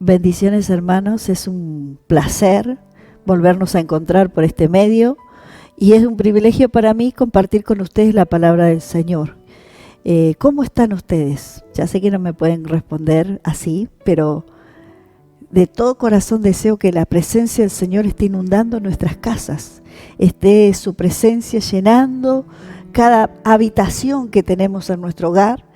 Bendiciones, hermanos, es un placer volvernos a encontrar por este medio y es un privilegio para mí compartir con ustedes la palabra del Señor. ¿Cómo están ustedes? Ya sé que no me pueden responder así, pero de todo corazón deseo que la presencia del Señor esté inundando nuestras casas, esté su presencia llenando cada habitación que tenemos en nuestro hogar.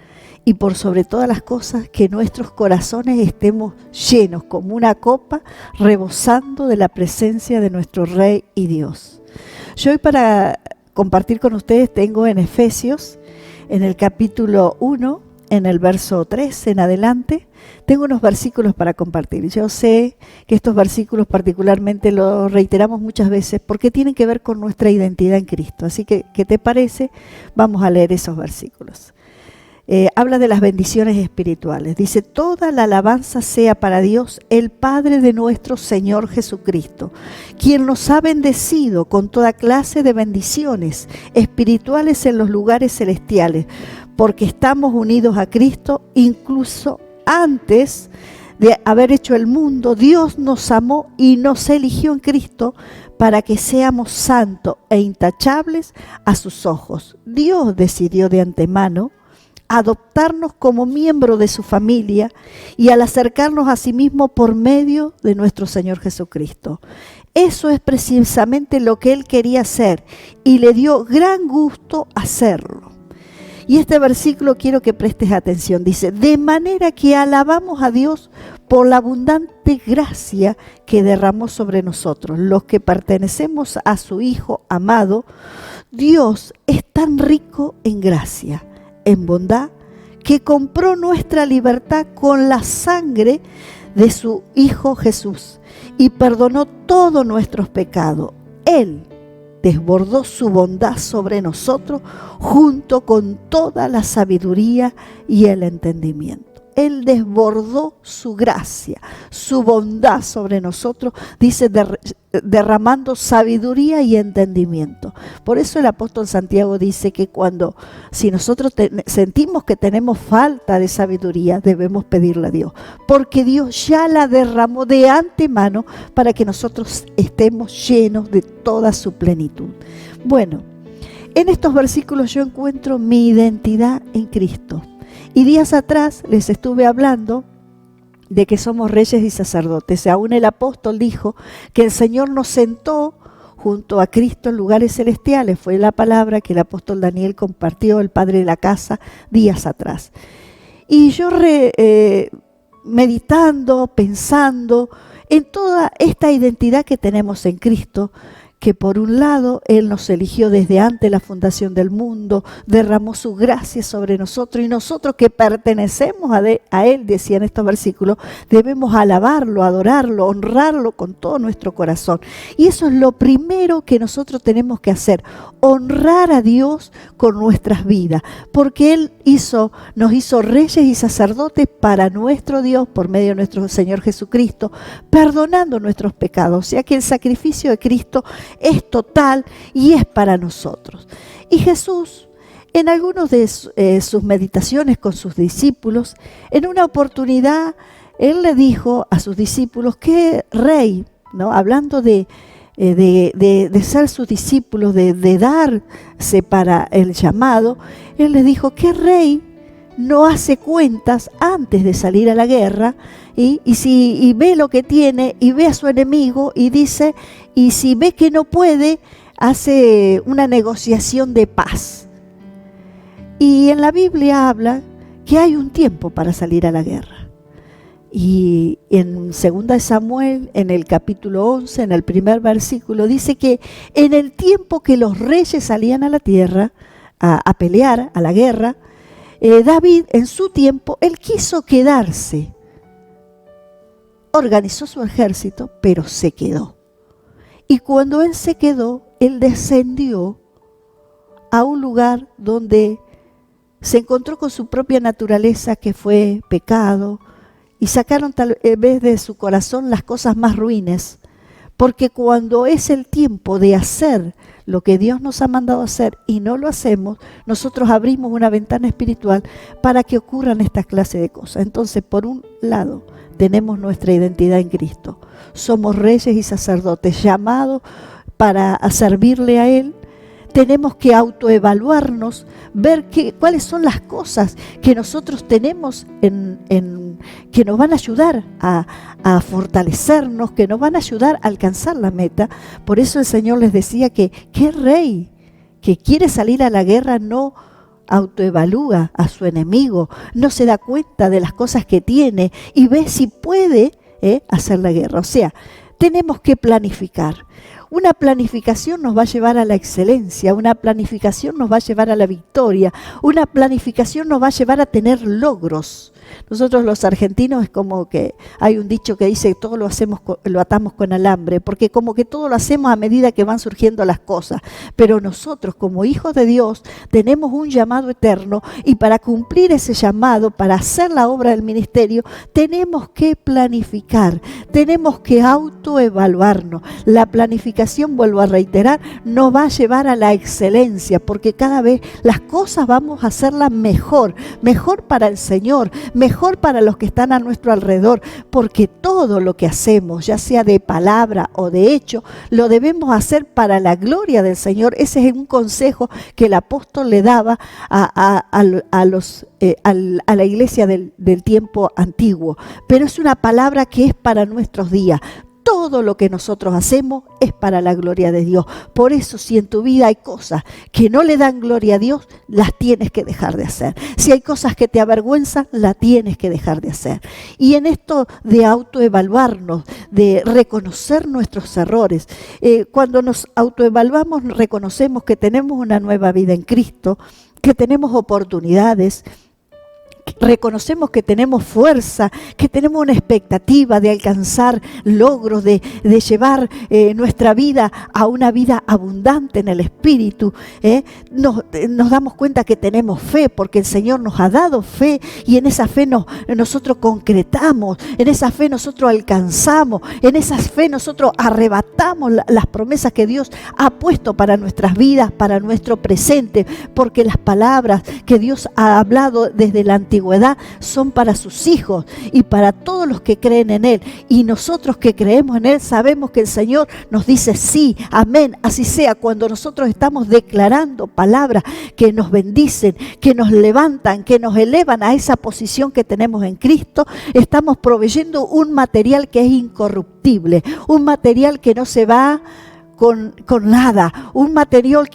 Y por sobre todas las cosas, que nuestros corazones estemos llenos como una copa, rebosando de la presencia de nuestro Rey y Dios. Yo hoy para compartir con ustedes tengo en Efesios, en el capítulo 1, en el verso 3 en adelante, tengo unos versículos para compartir. Yo sé que estos versículos particularmente los reiteramos muchas veces porque tienen que ver con nuestra identidad en Cristo. Así que, ¿qué te parece? Vamos a leer esos versículos. Habla de las bendiciones espirituales. Dice: toda la alabanza sea para Dios, el Padre de nuestro Señor Jesucristo, quien nos ha bendecido con toda clase de bendiciones espirituales en los lugares celestiales, porque estamos unidos a Cristo. Incluso antes de haber hecho el mundo, Dios nos amó y nos eligió en Cristo para que seamos santos e intachables a sus ojos. Dios decidió de antemano adoptarnos como miembro de su familia y al acercarnos a sí mismo por medio de nuestro Señor Jesucristo. Eso es precisamente lo que Él quería hacer y le dio gran gusto hacerlo. Y este versículo quiero que prestes atención. Dice: de manera que alabamos a Dios por la abundante gracia que derramó sobre nosotros, los que pertenecemos a su Hijo amado. Dios es tan rico en gracia, en bondad, que compró nuestra libertad con la sangre de su Hijo Jesús y perdonó todos nuestros pecados. Él desbordó su bondad sobre nosotros junto con toda la sabiduría y el entendimiento. Él desbordó su gracia, su bondad sobre nosotros, dice, derramando sabiduría y entendimiento. Por eso el apóstol Santiago dice que si nosotros sentimos que tenemos falta de sabiduría, debemos pedirle a Dios, porque Dios ya la derramó de antemano para que nosotros estemos llenos de toda su plenitud. Bueno, en estos versículos yo encuentro mi identidad en Cristo. Y días atrás les estuve hablando de que somos reyes y sacerdotes. Aún el apóstol dijo que el Señor nos sentó junto a Cristo en lugares celestiales. Fue la palabra que el apóstol Daniel compartió, el padre de la casa, días atrás. Y yo meditando, pensando en toda esta identidad que tenemos en Cristo, que por un lado Él nos eligió desde antes de la fundación del mundo, derramó su gracia sobre nosotros, y nosotros que pertenecemos a Él, decían estos versículos, debemos alabarlo, adorarlo, honrarlo con todo nuestro corazón. Y eso es lo primero que nosotros tenemos que hacer, honrar a Dios con nuestras vidas, porque Él nos hizo reyes y sacerdotes para nuestro Dios por medio de nuestro Señor Jesucristo, perdonando nuestros pecados. O sea que el sacrificio de Cristo es total y es para nosotros. Y Jesús, en algunas de sus meditaciones con sus discípulos, en una oportunidad, Él le dijo a sus discípulos que rey, ¿no? Hablando de ser sus discípulos, de darse para el llamado, Él les dijo: ¿qué rey no hace cuentas antes de salir a la guerra? Y ve lo que tiene y ve a su enemigo y dice, y si ve que no puede, hace una negociación de paz. Y en la Biblia habla que hay un tiempo para salir a la guerra. Y en 2 Samuel, en el capítulo 11, en el primer versículo, dice que en el tiempo que los reyes salían a la tierra a pelear, a la guerra, David en su tiempo, él quiso quedarse. Organizó su ejército, pero se quedó. Y cuando él se quedó, él descendió a un lugar donde se encontró con su propia naturaleza, que fue pecado, y sacaron tal vez de su corazón las cosas más ruines, porque cuando es el tiempo de hacer lo que Dios nos ha mandado a hacer y no lo hacemos, nosotros abrimos una ventana espiritual para que ocurran esta clase de cosas. Entonces, por un lado, tenemos nuestra identidad en Cristo. Somos reyes y sacerdotes llamados para servirle a Él. Tenemos que autoevaluarnos, ver cuáles son las cosas que nosotros tenemos que nos van a ayudar a fortalecernos, que nos van a ayudar a alcanzar la meta. Por eso el Señor les decía que qué rey que quiere salir a la guerra no autoevalúa a su enemigo, no se da cuenta de las cosas que tiene y ve si puede hacer la guerra. O sea, tenemos que planificar. Una planificación nos va a llevar a la excelencia, una planificación nos va a llevar a la victoria, una planificación nos va a llevar a tener logros. Nosotros los argentinos es como que hay un dicho que dice que todo lo atamos con alambre, porque como que todo lo hacemos a medida que van surgiendo las cosas. Pero nosotros como hijos de Dios tenemos un llamado eterno y para cumplir ese llamado, para hacer la obra del ministerio, tenemos que planificar, tenemos que autoevaluarnos. La planificación, vuelvo a reiterar, nos va a llevar a la excelencia, porque cada vez las cosas vamos a hacerlas mejor para el Señor, mejor para los que están a nuestro alrededor, porque todo lo que hacemos, ya sea de palabra o de hecho, lo debemos hacer para la gloria del Señor. Ese es un consejo que el apóstol le daba a la iglesia del tiempo antiguo, pero es una palabra que es para nuestros días. Todo lo que nosotros hacemos es para la gloria de Dios. Por eso, si en tu vida hay cosas que no le dan gloria a Dios, las tienes que dejar de hacer. Si hay cosas que te avergüenzan, las tienes que dejar de hacer. Y en esto de autoevaluarnos, de reconocer nuestros errores, cuando nos autoevaluamos, reconocemos que tenemos una nueva vida en Cristo, que tenemos oportunidades, reconocemos que tenemos fuerza, que tenemos una expectativa de alcanzar logros, de llevar nuestra vida a una vida abundante en el Espíritu. Nos damos cuenta que tenemos fe porque el Señor nos ha dado fe y en esa fe nosotros concretamos, en esa fe nosotros alcanzamos, en esa fe nosotros arrebatamos las promesas que Dios ha puesto para nuestras vidas, para nuestro presente, porque las palabras que Dios ha hablado desde la antigüedad son para sus hijos y para todos los que creen en Él. Y nosotros que creemos en Él sabemos que el Señor nos dice sí, amén, así sea. Cuando nosotros estamos declarando palabras que nos bendicen, que nos levantan, que nos elevan a esa posición que tenemos en Cristo, estamos proveyendo un material que es incorruptible, un material que no se va con nada, un material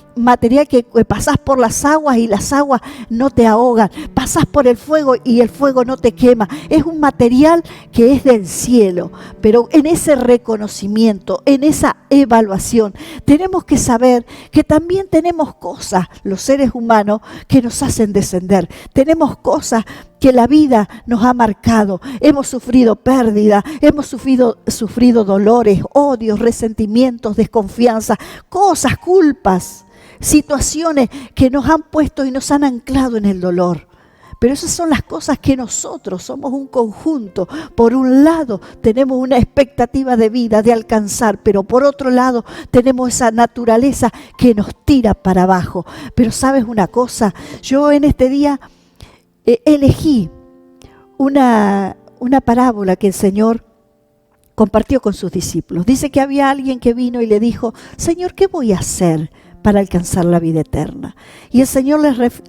que pasás por las aguas y las aguas no te ahogan, pasás por el fuego y el fuego no te quema. Es un material que es del cielo, pero en ese reconocimiento, en esa evaluación, tenemos que saber que también tenemos cosas, los seres humanos, que nos hacen descender. Tenemos cosas que la vida nos ha marcado. Hemos sufrido pérdida, hemos sufrido dolores, odios, resentimientos, desconfianza, cosas, culpas, situaciones que nos han puesto y nos han anclado en el dolor. Pero esas son las cosas que nosotros somos un conjunto. Por un lado tenemos una expectativa de vida, de alcanzar, pero por otro lado tenemos esa naturaleza que nos tira para abajo. Pero ¿sabes una cosa? Yo en este día elegí una parábola que el Señor compartió con sus discípulos. Dice que había alguien que vino y le dijo: Señor, ¿qué voy a hacer para alcanzar la vida eterna? Y el Señor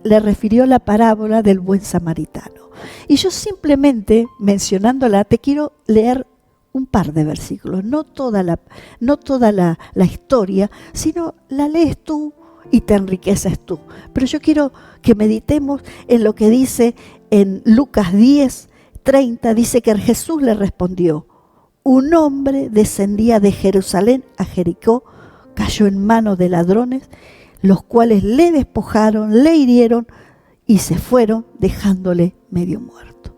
le refirió la parábola del buen samaritano. Y yo simplemente, mencionándola, te quiero leer un par de versículos, no toda la historia, sino la lees tú y te enriqueces tú. Pero yo quiero que meditemos en lo que dice en Lucas 10:30, dice que Jesús le respondió: un hombre descendía de Jerusalén a Jericó, cayó en manos de ladrones, los cuales le despojaron, le hirieron y se fueron dejándole medio muerto.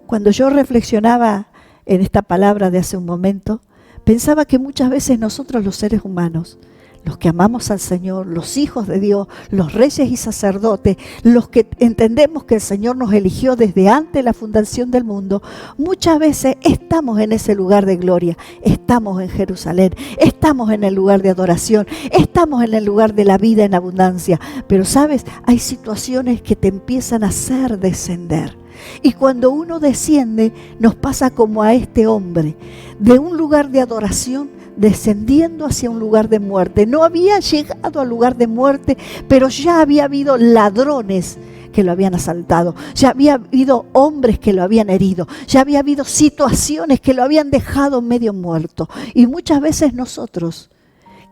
Cuando yo reflexionaba en esta palabra de hace un momento, pensaba que muchas veces nosotros los seres humanos los que amamos al Señor, los hijos de Dios, los reyes y sacerdotes, los que entendemos que el Señor nos eligió desde antes de la fundación del mundo, muchas veces estamos en ese lugar de gloria, estamos en Jerusalén, estamos en el lugar de adoración, estamos en el lugar de la vida en abundancia. Pero sabes, hay situaciones que te empiezan a hacer descender. Y cuando uno desciende, nos pasa como a este hombre, de un lugar de adoración, descendiendo hacia un lugar de muerte. No había llegado al lugar de muerte, pero ya había habido ladrones que lo habían asaltado, ya había habido hombres que lo habían herido, ya había habido situaciones que lo habían dejado medio muerto. Y muchas veces nosotros,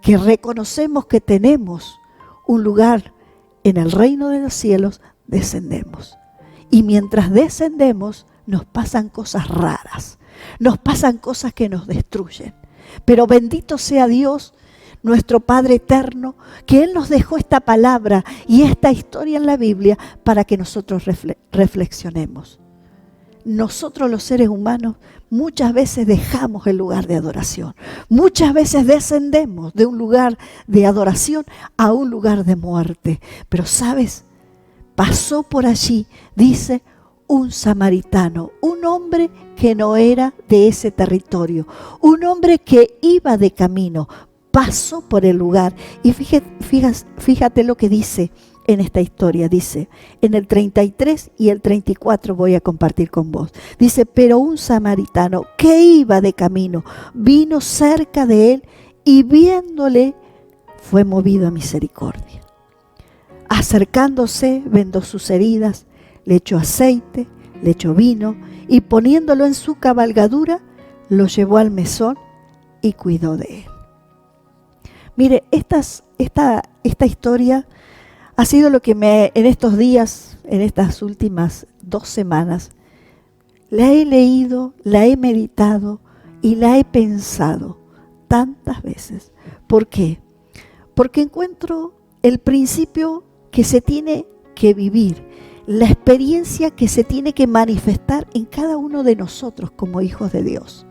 que reconocemos que tenemos un lugar en el reino de los cielos, descendemos. Y mientras descendemos, nos pasan cosas raras, nos pasan cosas que nos destruyen. Pero bendito sea Dios, nuestro Padre eterno, que Él nos dejó esta palabra y esta historia en la Biblia para que nosotros reflexionemos. Nosotros los seres humanos muchas veces dejamos el lugar de adoración. Muchas veces descendemos de un lugar de adoración a un lugar de muerte. Pero ¿sabes? Pasó por allí, dice, un samaritano, un hombre que no era de ese territorio, un hombre que iba de camino, pasó por el lugar. Y fíjate lo que dice en esta historia, dice, en el 33 y el 34 voy a compartir con vos. Dice, pero un samaritano que iba de camino, vino cerca de él y viéndole, fue movido a misericordia. Acercándose, vendó sus heridas, le echó aceite, le echó vino y poniéndolo en su cabalgadura, lo llevó al mesón y cuidó de él. Mire, esta historia ha sido lo que en estos días, en estas últimas 2 semanas, la he leído, la he meditado y la he pensado tantas veces. ¿Por qué? Porque encuentro el principio que se tiene que vivir, la experiencia que se tiene que manifestar en cada uno de nosotros como hijos de Dios.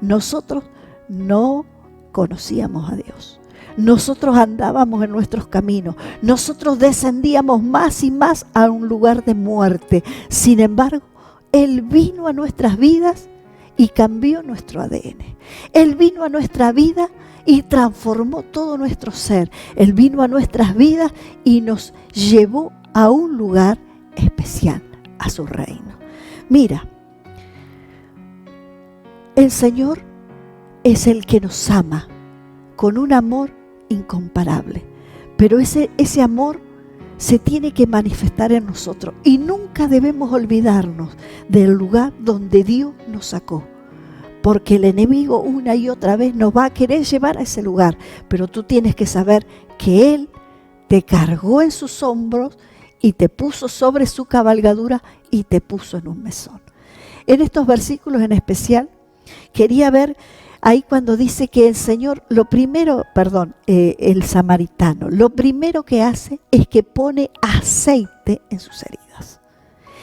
Nosotros no conocíamos a Dios. Nosotros andábamos en nuestros caminos. Nosotros descendíamos más y más a un lugar de muerte. Sin embargo, Él vino a nuestras vidas y cambió nuestro ADN. Él vino a nuestra vida y transformó todo nuestro ser. Él vino a nuestras vidas y nos llevó a un lugar especial, a su reino. Mira, el Señor es el que nos ama con un amor incomparable, pero ese amor se tiene que manifestar en nosotros y nunca debemos olvidarnos del lugar donde Dios nos sacó, porque el enemigo una y otra vez nos va a querer llevar a ese lugar, pero tú tienes que saber que Él te cargó en sus hombros y te puso sobre su cabalgadura y te puso en un mesón. En estos versículos en especial, quería ver ahí cuando dice que el Señor, el samaritano, lo primero que hace es que pone aceite en sus heridas.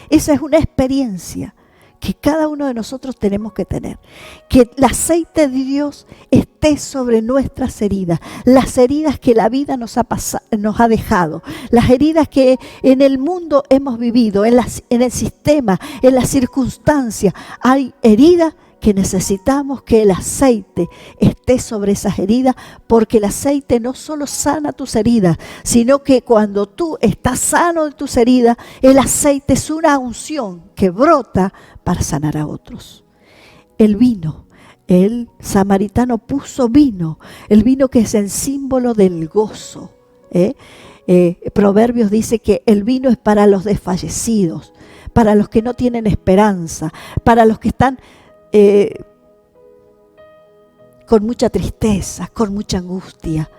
Esa es una experiencia que cada uno de nosotros tenemos que tener. Que el aceite de Dios esté sobre nuestras heridas. Las heridas que la vida nos ha dejado. Las heridas que en el mundo hemos vivido, en el sistema, en las circunstancias. Hay heridas que necesitamos que el aceite esté sobre esas heridas, porque el aceite no solo sana tus heridas, sino que cuando tú estás sano de tus heridas, el aceite es una unción que brota para sanar a otros. El vino, el samaritano puso vino, el vino que es el símbolo del gozo. Proverbios dice que el vino es para los desfallecidos, para los que no tienen esperanza, para los que están con mucha tristeza, con mucha angustia.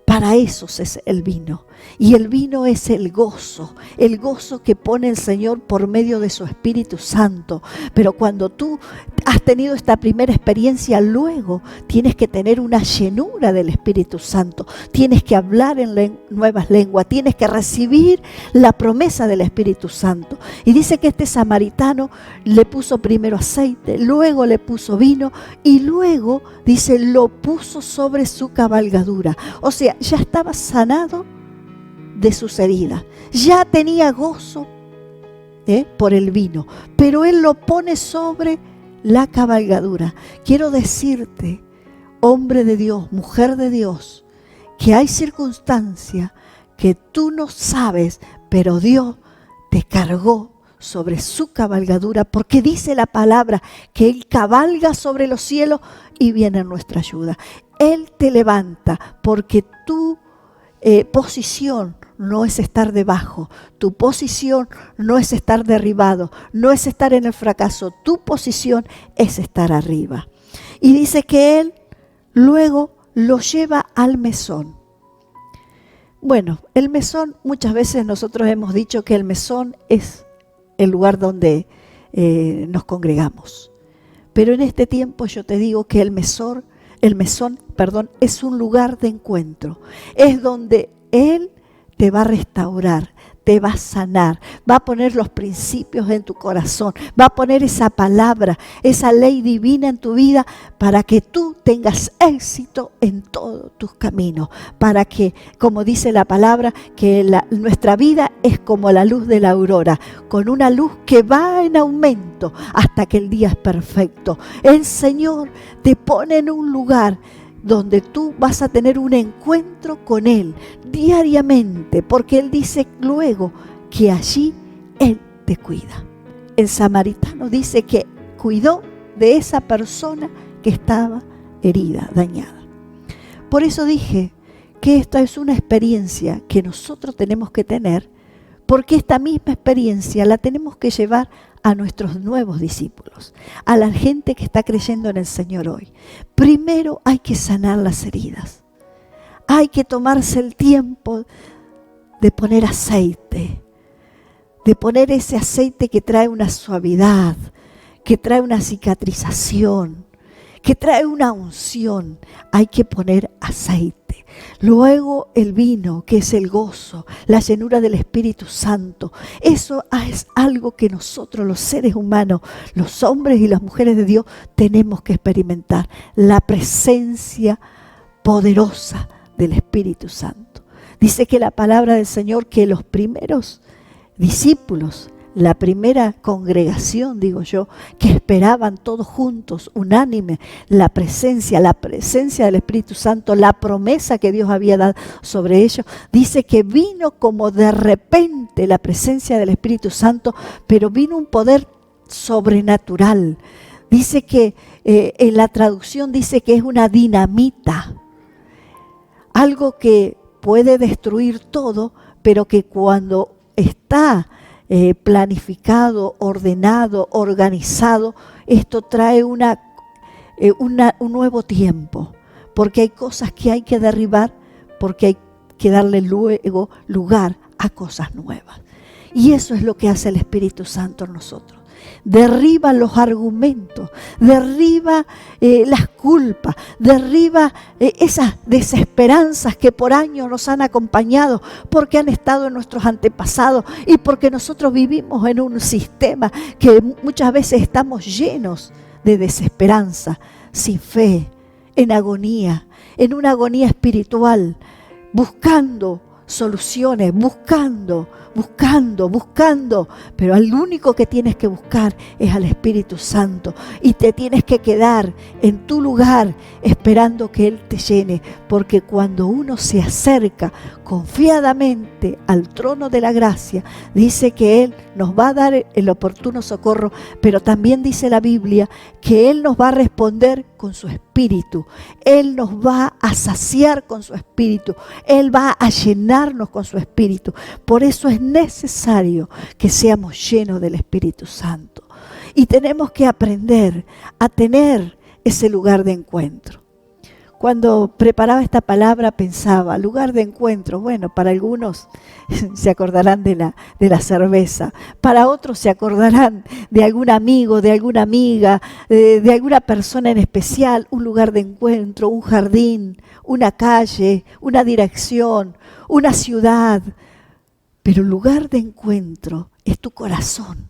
Para esos es el vino. Y el vino es el gozo que pone el Señor por medio de su Espíritu Santo. Pero cuando tú has tenido esta primera experiencia, luego tienes que tener una llenura del Espíritu Santo. Tienes que hablar en nuevas lenguas, tienes que recibir la promesa del Espíritu Santo. Y dice que este samaritano le puso primero aceite, luego le puso vino y luego, dice, lo puso sobre su cabalgadura. O sea, ya estaba sanado de sus heridas, ya tenía gozo por el vino, pero él lo pone sobre la cabalgadura. Quiero decirte, hombre de Dios, mujer de Dios, que hay circunstancias que tú no sabes, pero Dios te cargó sobre su cabalgadura, porque dice la palabra que Él cabalga sobre los cielos y viene en nuestra ayuda. Él te levanta porque tu posición no es estar debajo, tu posición no es estar derribado, no es estar en el fracaso, tu posición es estar arriba. Y dice que Él luego lo lleva al mesón. Bueno, el mesón, muchas veces nosotros hemos dicho que el mesón es el lugar donde nos congregamos. Pero en este tiempo yo te digo que el mesón, es un lugar de encuentro. Es donde Él te va a restaurar, te va a sanar, va a poner los principios en tu corazón, va a poner esa palabra, esa ley divina en tu vida para que tú tengas éxito en todos tus caminos, para que, como dice la palabra, que nuestra vida es como la luz de la aurora, con una luz que va en aumento hasta que el día es perfecto. El Señor te pone en un lugar donde tú vas a tener un encuentro con Él diariamente, porque Él dice luego que allí Él te cuida. El samaritano dice que cuidó de esa persona que estaba herida, dañada. Por eso dije que esta es una experiencia que nosotros tenemos que tener, porque esta misma experiencia la tenemos que llevar a nuestros nuevos discípulos, a la gente que está creyendo en el Señor hoy. Primero hay que sanar las heridas. Hay que tomarse el tiempo de poner aceite, de poner ese aceite que trae una suavidad, que trae una cicatrización, que trae una unción. Hay que poner aceite. Luego el vino, que es el gozo, la llenura del Espíritu Santo. Eso es algo que nosotros, los seres humanos, los hombres y las mujeres de Dios, tenemos que experimentar. La presencia poderosa del Espíritu Santo. Dice que la palabra del Señor, que los primeros discípulos, la primera congregación, digo yo, que esperaban todos juntos, unánime, la presencia del Espíritu Santo, la promesa que Dios había dado sobre ellos, dice que vino como de repente la presencia del Espíritu Santo, pero vino un poder sobrenatural. Dice que en la traducción dice que es una dinamita, algo que puede destruir todo, pero que cuando está planificado, ordenado, organizado, esto trae un nuevo tiempo, porque hay cosas que hay que derribar, porque hay que darle luego lugar a cosas nuevas. Y eso es lo que hace el Espíritu Santo en nosotros. Derriba los argumentos, derriba las culpas, derriba esas desesperanzas que por años nos han acompañado, porque han estado en nuestros antepasados y porque nosotros vivimos en un sistema que muchas veces estamos llenos de desesperanza, sin fe, en agonía, en una agonía espiritual, buscando soluciones, buscando, pero al único que tienes que buscar es al Espíritu Santo, y te tienes que quedar en tu lugar esperando que Él te llene, porque cuando uno se acerca confiadamente al trono de la gracia, dice que Él nos va a dar el oportuno socorro, pero también dice la Biblia que Él nos va a responder con su Espíritu, Él nos va a saciar con su Espíritu, Él va a llenarnos con su Espíritu. Por eso es necesario que seamos llenos del Espíritu Santo, y tenemos que aprender a tener ese lugar de encuentro. Cuando preparaba esta palabra pensaba, lugar de encuentro. Bueno, para algunos se acordarán de la cerveza, para otros se acordarán de algún amigo, de alguna amiga, de alguna persona en especial, un lugar de encuentro, un jardín, una calle, una dirección, una ciudad. Pero el lugar de encuentro es tu corazón,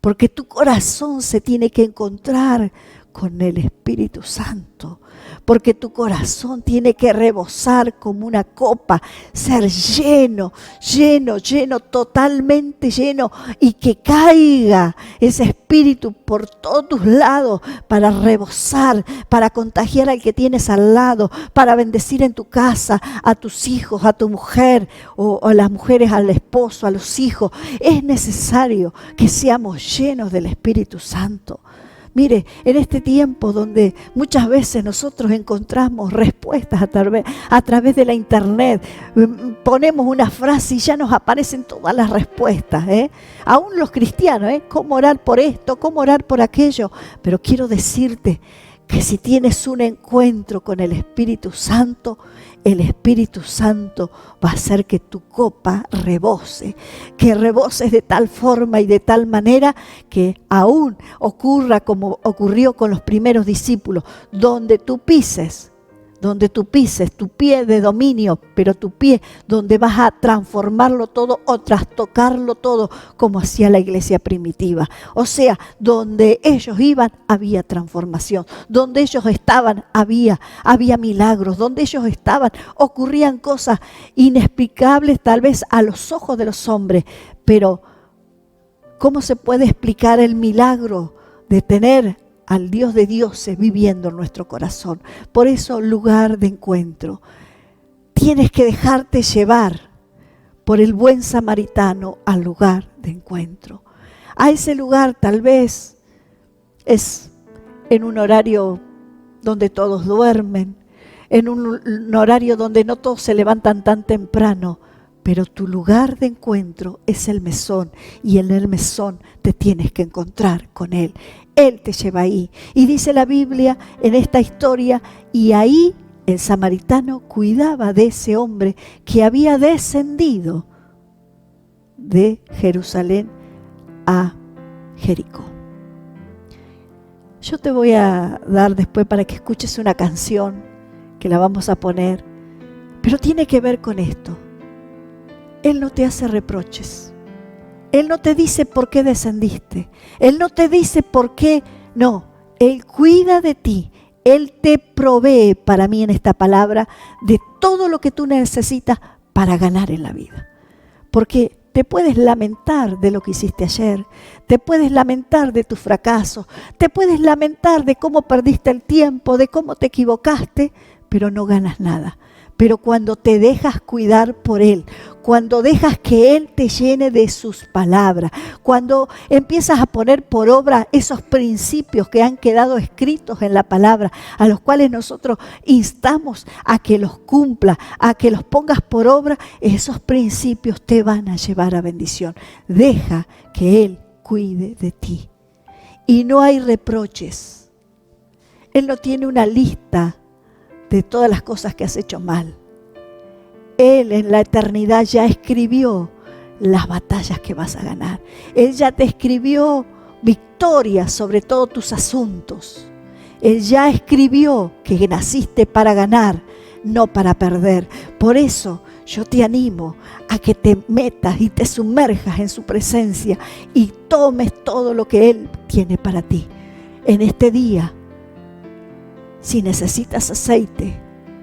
porque tu corazón se tiene que encontrar con el Espíritu Santo, porque tu corazón tiene que rebosar como una copa, ser lleno, lleno, lleno, totalmente lleno, y que caiga ese Espíritu por todos tus lados para rebosar, para contagiar al que tienes al lado, para bendecir en tu casa a tus hijos, a tu mujer, o a las mujeres, al esposo, a los hijos. Es necesario que seamos llenos del Espíritu Santo. Mire, en este tiempo donde muchas veces nosotros encontramos respuestas a través de la internet, ponemos una frase y ya nos aparecen todas las respuestas, aún los cristianos, cómo orar por esto, cómo orar por aquello. Pero quiero decirte que si tienes un encuentro con el Espíritu Santo, el Espíritu Santo va a hacer que tu copa rebose, que reboses de tal forma y de tal manera que aún ocurra como ocurrió con los primeros discípulos, donde tú pises, tu pie de dominio, pero tu pie donde vas a transformarlo todo o trastocarlo todo, como hacía la iglesia primitiva. O sea, donde ellos iban había transformación, donde ellos estaban había milagros, donde ellos estaban ocurrían cosas inexplicables tal vez a los ojos de los hombres, pero ¿cómo se puede explicar el milagro de tener al Dios de dioses viviendo en nuestro corazón? Por eso, lugar de encuentro. Tienes que dejarte llevar por el buen samaritano al lugar de encuentro. A ese lugar tal vez es en un horario donde todos duermen, en un horario donde no todos se levantan tan temprano, pero tu lugar de encuentro es el mesón, y en el mesón te tienes que encontrar con Él. Él te lleva ahí. Y dice la Biblia en esta historia, y ahí el samaritano cuidaba de ese hombre que había descendido de Jerusalén a Jericó. Yo te voy a dar después para que escuches una canción que la vamos a poner, pero tiene que ver con esto. Él no te hace reproches. Él no te dice por qué descendiste. Él no te dice por qué. No, Él cuida de ti. Él te provee, para mí en esta palabra, de todo lo que tú necesitas para ganar en la vida. Porque te puedes lamentar de lo que hiciste ayer, te puedes lamentar de tus fracasos, te puedes lamentar de cómo perdiste el tiempo, de cómo te equivocaste, pero no ganas nada. Pero cuando te dejas cuidar por Él, cuando dejas que Él te llene de sus palabras, cuando empiezas a poner por obra esos principios que han quedado escritos en la palabra, a los cuales nosotros instamos a que los cumplas, a que los pongas por obra, esos principios te van a llevar a bendición. Deja que Él cuide de ti. Y no hay reproches. Él no tiene una lista de todas las cosas que has hecho mal. Él en la eternidad ya escribió las batallas que vas a ganar. Él ya te escribió victorias sobre todos tus asuntos. Él ya escribió que naciste para ganar, no para perder. Por eso yo te animo a que te metas y te sumerjas en su presencia y tomes todo lo que Él tiene para ti. En este día, si necesitas aceite,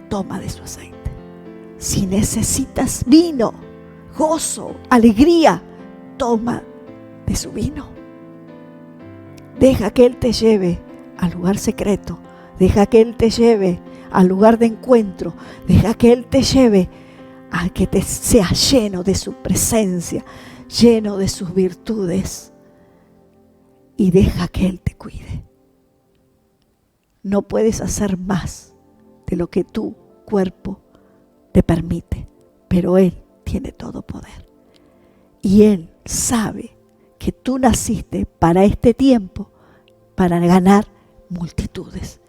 toma de su aceite. Si necesitas vino, gozo, alegría, toma de su vino. Deja que Él te lleve al lugar secreto. Deja que Él te lleve al lugar de encuentro. Deja que Él te lleve a que te sea lleno de su presencia, lleno de sus virtudes. Y deja que Él te cuide. No puedes hacer más de lo que tu cuerpo te permite, pero Él tiene todo poder. Y Él sabe que tú naciste para este tiempo, para ganar multitudes.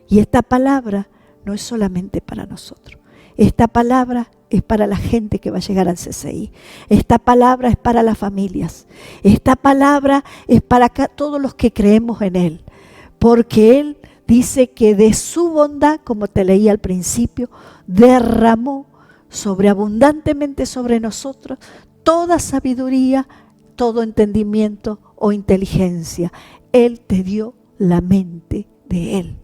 Y esta palabra no es solamente para nosotros. Esta palabra es para la gente que va a llegar al CCI. Esta palabra es para las familias. Esta palabra es para todos los que creemos en Él. Porque Él dice que de su bondad, como te leí al principio, derramó sobreabundantemente sobre nosotros toda sabiduría, todo entendimiento o inteligencia. Él te dio la mente de Él.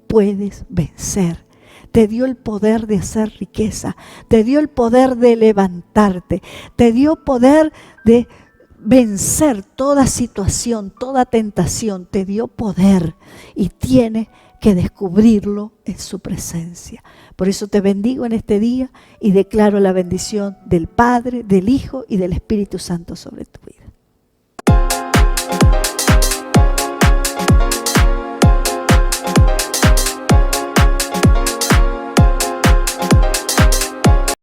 Puedes vencer. Te dio el poder de hacer riqueza, te dio el poder de levantarte, te dio poder de vencer toda situación, toda tentación, te dio poder y tienes que descubrirlo en su presencia. Por eso te bendigo en este día y declaro la bendición del Padre, del Hijo y del Espíritu Santo sobre tu vida.